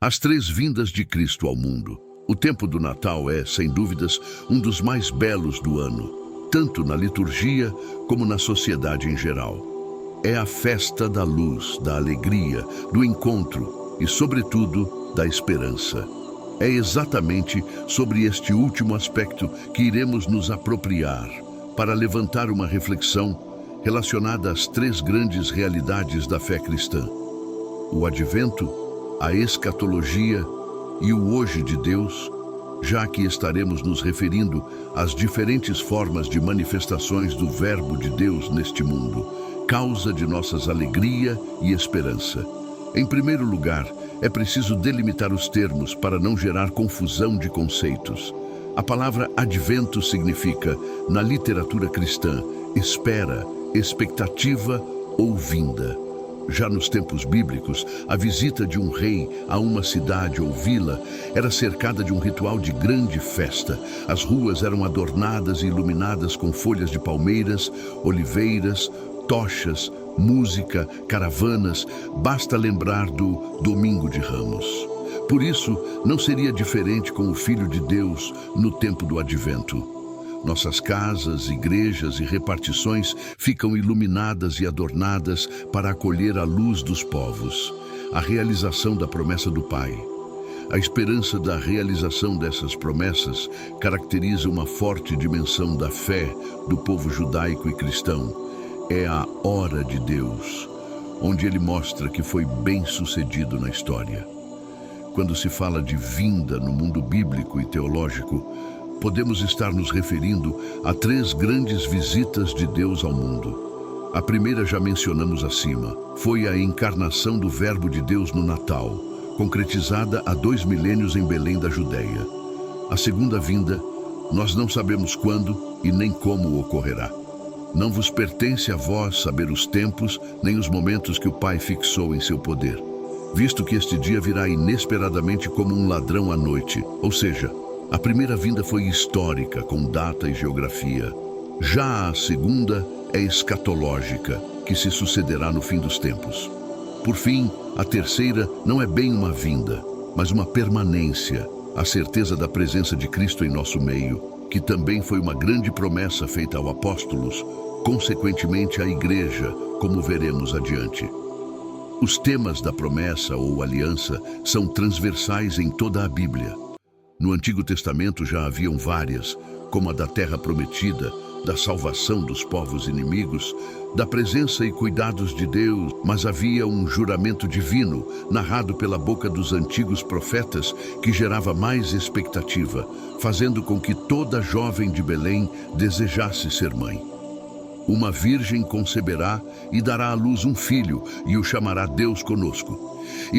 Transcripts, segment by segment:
As três vindas de Cristo ao mundo. O tempo do Natal é, sem dúvidas, um dos mais belos do ano, tanto na liturgia como na sociedade em geral. É a festa da luz, da alegria, do encontro e, sobretudo, da esperança. É exatamente sobre este último aspecto que iremos nos apropriar para levantar uma reflexão relacionada às três grandes realidades da fé cristã: o advento, a escatologia e o hoje de Deus, já que estaremos nos referindo às diferentes formas de manifestações do Verbo de Deus neste mundo, causa de nossas alegria e esperança. Em primeiro lugar, é preciso delimitar os termos para não gerar confusão de conceitos. A palavra advento significa, na literatura cristã, espera, expectativa ou vinda. Já nos tempos bíblicos, a visita de um rei a uma cidade ou vila era cercada de um ritual de grande festa. As ruas eram adornadas e iluminadas com folhas de palmeiras, oliveiras, tochas, música, caravanas. Basta lembrar do Domingo de Ramos. Por isso, não seria diferente com o Filho de Deus no tempo do Advento. Nossas casas, igrejas e repartições ficam iluminadas e adornadas para acolher a luz dos povos, a realização da promessa do Pai. A esperança da realização dessas promessas caracteriza uma forte dimensão da fé do povo judaico e cristão. É a hora de Deus, onde ele mostra que foi bem-sucedido na história. Quando se fala de vinda no mundo bíblico e teológico, podemos estar nos referindo a três grandes visitas de Deus ao mundo. A primeira já mencionamos acima, foi a encarnação do Verbo de Deus no Natal, concretizada há 2 milênios em Belém da Judéia. A segunda vinda, nós não sabemos quando e nem como ocorrerá. Não vos pertence a vós saber os tempos, nem os momentos que o Pai fixou em seu poder, visto que este dia virá inesperadamente como um ladrão à noite, ou seja, a primeira vinda foi histórica, com data e geografia. Já a segunda é escatológica, que se sucederá no fim dos tempos. Por fim, a terceira não é bem uma vinda, mas uma permanência, a certeza da presença de Cristo em nosso meio, que também foi uma grande promessa feita aos apóstolos, consequentemente à igreja, como veremos adiante. Os temas da promessa ou aliança são transversais em toda a Bíblia. No Antigo Testamento já haviam várias, como a da terra prometida, da salvação dos povos inimigos, da presença e cuidados de Deus, mas havia um juramento divino, narrado pela boca dos antigos profetas, que gerava mais expectativa, fazendo com que toda jovem de Belém desejasse ser mãe. Uma virgem conceberá e dará à luz um filho, e o chamará Deus conosco.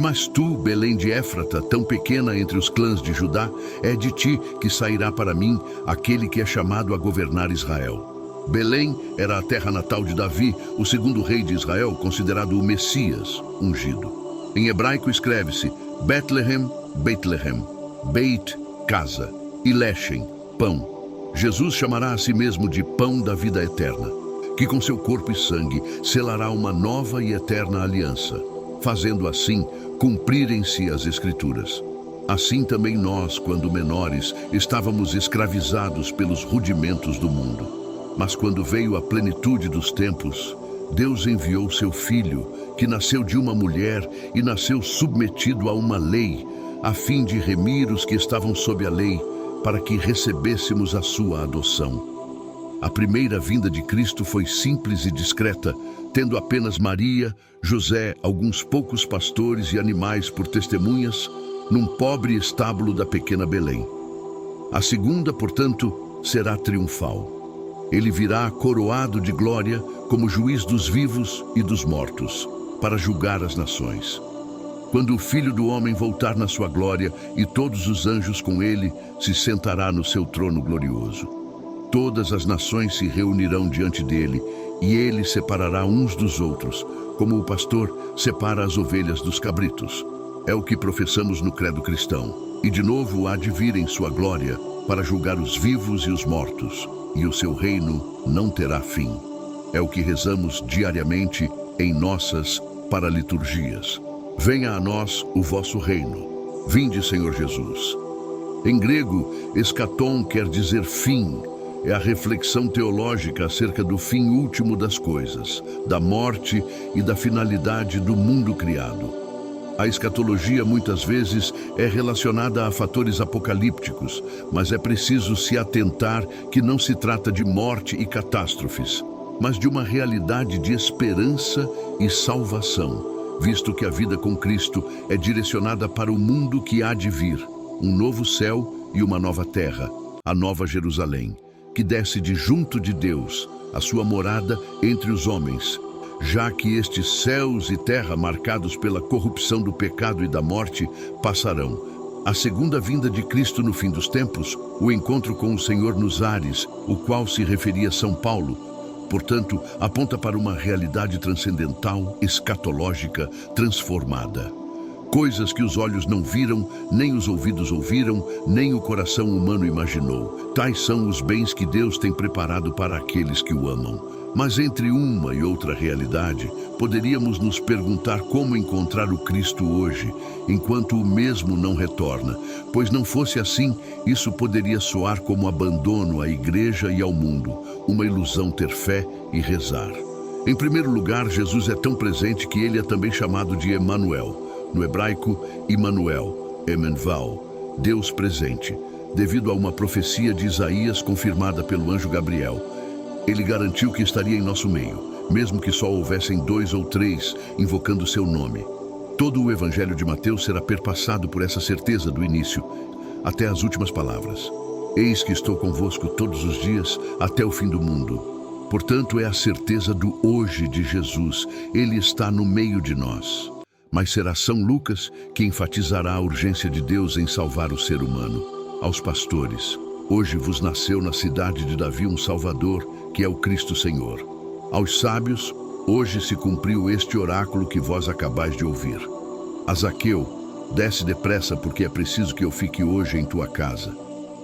Mas tu, Belém de Éfrata, tão pequena entre os clãs de Judá, é de ti que sairá para mim aquele que é chamado a governar Israel. Belém era a terra natal de Davi, o segundo rei de Israel, considerado o Messias, ungido. Em hebraico escreve-se Betlehem, Betlehem, Beit, casa, e Leshem, pão. Jesus chamará a si mesmo de pão da vida eterna, que com seu corpo e sangue selará uma nova e eterna aliança, fazendo assim cumprirem-se as Escrituras. Assim também nós, quando menores, estávamos escravizados pelos rudimentos do mundo. Mas quando veio a plenitude dos tempos, Deus enviou seu Filho, que nasceu de uma mulher e nasceu submetido a uma lei, a fim de remir os que estavam sob a lei, para que recebêssemos a sua adoção. A primeira vinda de Cristo foi simples e discreta, tendo apenas Maria, José, alguns poucos pastores e animais por testemunhas, num pobre estábulo da pequena Belém. A segunda, portanto, será triunfal. Ele virá coroado de glória como juiz dos vivos e dos mortos, para julgar as nações. Quando o Filho do Homem voltar na sua glória e todos os anjos com ele, se sentará no seu trono glorioso. Todas as nações se reunirão diante dele, e ele separará uns dos outros, como o pastor separa as ovelhas dos cabritos. É o que professamos no credo cristão. E de novo há de vir em sua glória, para julgar os vivos e os mortos, e o seu reino não terá fim. É o que rezamos diariamente em nossas paraliturgias. Venha a nós o vosso reino. Vinde, Senhor Jesus. Em grego, eschaton quer dizer fim. É a reflexão teológica acerca do fim último das coisas, da morte e da finalidade do mundo criado. A escatologia muitas vezes é relacionada a fatores apocalípticos, mas é preciso se atentar que não se trata de morte e catástrofes, mas de uma realidade de esperança e salvação, visto que a vida com Cristo é direcionada para o mundo que há de vir, um novo céu e uma nova terra, a Nova Jerusalém, que desce de junto de Deus, a sua morada entre os homens, já que estes céus e terra marcados pela corrupção do pecado e da morte passarão. A segunda vinda de Cristo no fim dos tempos, o encontro com o Senhor nos ares, o qual se referia a São Paulo, portanto, aponta para uma realidade transcendental, escatológica, transformada. Coisas que os olhos não viram, nem os ouvidos ouviram, nem o coração humano imaginou. Tais são os bens que Deus tem preparado para aqueles que o amam. Mas entre uma e outra realidade, poderíamos nos perguntar como encontrar o Cristo hoje, enquanto o mesmo não retorna, pois não fosse assim, isso poderia soar como abandono à igreja e ao mundo, uma ilusão ter fé e rezar. Em primeiro lugar, Jesus é tão presente que ele é também chamado de Emanuel. No hebraico, Immanuel, Emenval, Deus presente, devido a uma profecia de Isaías confirmada pelo anjo Gabriel. Ele garantiu que estaria em nosso meio, mesmo que só houvessem 2 ou 3 invocando seu nome. Todo o evangelho de Mateus será perpassado por essa certeza do início, até as últimas palavras. Eis que estou convosco todos os dias, até o fim do mundo. Portanto, é a certeza do hoje de Jesus. Ele está no meio de nós. Mas será São Lucas que enfatizará a urgência de Deus em salvar o ser humano. Aos pastores, hoje vos nasceu na cidade de Davi um Salvador, que é o Cristo Senhor. Aos sábios, hoje se cumpriu este oráculo que vós acabais de ouvir. A Zaqueu, desce depressa, porque é preciso que eu fique hoje em tua casa.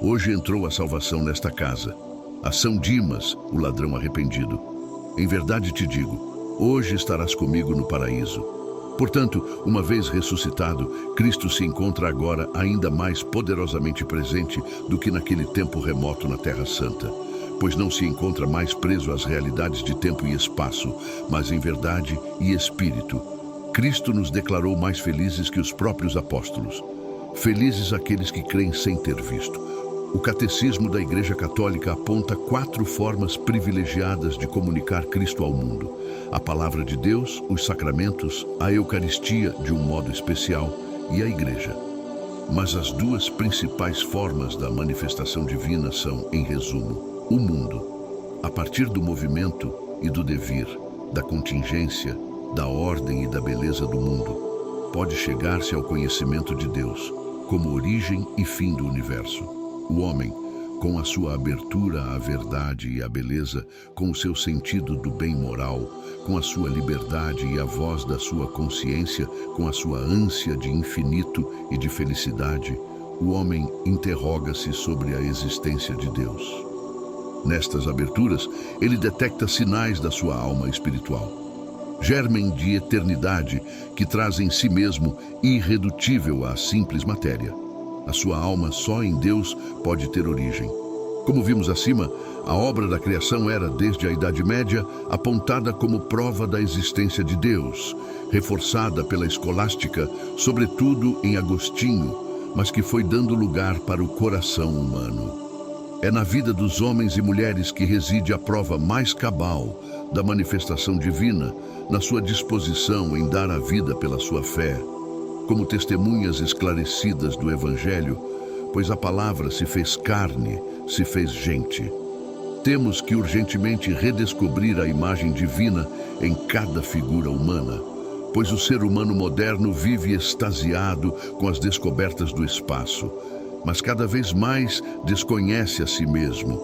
Hoje entrou a salvação nesta casa. A São Dimas, o ladrão arrependido. Em verdade te digo, hoje estarás comigo no paraíso. Portanto, uma vez ressuscitado, Cristo se encontra agora ainda mais poderosamente presente do que naquele tempo remoto na Terra Santa, pois não se encontra mais preso às realidades de tempo e espaço, mas em verdade e espírito. Cristo nos declarou mais felizes que os próprios apóstolos. Felizes aqueles que creem sem ter visto. O Catecismo da Igreja Católica aponta 4 formas privilegiadas de comunicar Cristo ao mundo: a Palavra de Deus, os sacramentos, a Eucaristia de um modo especial e a Igreja. Mas as 2 principais formas da manifestação divina são, em resumo, o mundo, a partir do movimento e do devir, da contingência, da ordem e da beleza do mundo, pode chegar-se ao conhecimento de Deus, como origem e fim do universo. O homem, com a sua abertura à verdade e à beleza, com o seu sentido do bem moral, com a sua liberdade e a voz da sua consciência, com a sua ânsia de infinito e de felicidade, o homem interroga-se sobre a existência de Deus. Nestas aberturas, ele detecta sinais da sua alma espiritual, germen de eternidade que traz em si mesmo irredutível à simples matéria. A sua alma só em Deus pode ter origem. Como vimos acima, a obra da criação era, desde a Idade Média, apontada como prova da existência de Deus, reforçada pela escolástica, sobretudo em Agostinho, mas que foi dando lugar para o coração humano. É na vida dos homens e mulheres que reside a prova mais cabal da manifestação divina, na sua disposição em dar a vida pela sua fé, como testemunhas esclarecidas do Evangelho, pois a palavra se fez carne, se fez gente. Temos que urgentemente redescobrir a imagem divina em cada figura humana, pois o ser humano moderno vive extasiado com as descobertas do espaço, mas cada vez mais desconhece a si mesmo.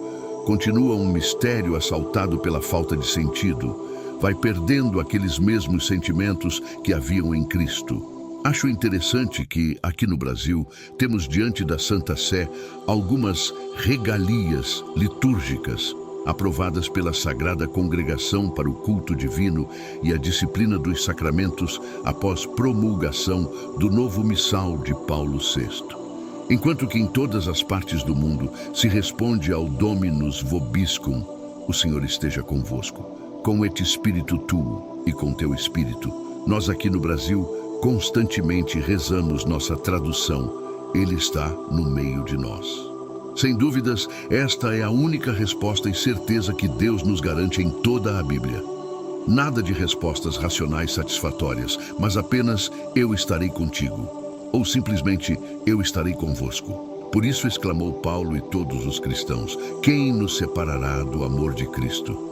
Continua um mistério assaltado pela falta de sentido, vai perdendo aqueles mesmos sentimentos que haviam em Cristo. Acho interessante que, aqui no Brasil, temos diante da Santa Sé algumas regalias litúrgicas, aprovadas pela Sagrada Congregação para o culto divino e a disciplina dos sacramentos após promulgação do novo missal de Paulo VI. Enquanto que em todas as partes do mundo se responde ao Dominus Vobiscum, o Senhor esteja convosco, com et spiritu tuo e com teu espírito. Nós aqui no Brasil constantemente rezamos nossa tradução, Ele está no meio de nós. Sem dúvidas, esta é a única resposta e certeza que Deus nos garante em toda a Bíblia. Nada de respostas racionais satisfatórias, mas apenas eu estarei contigo, ou simplesmente eu estarei convosco. Por isso exclamou Paulo e todos os cristãos: quem nos separará do amor de Cristo?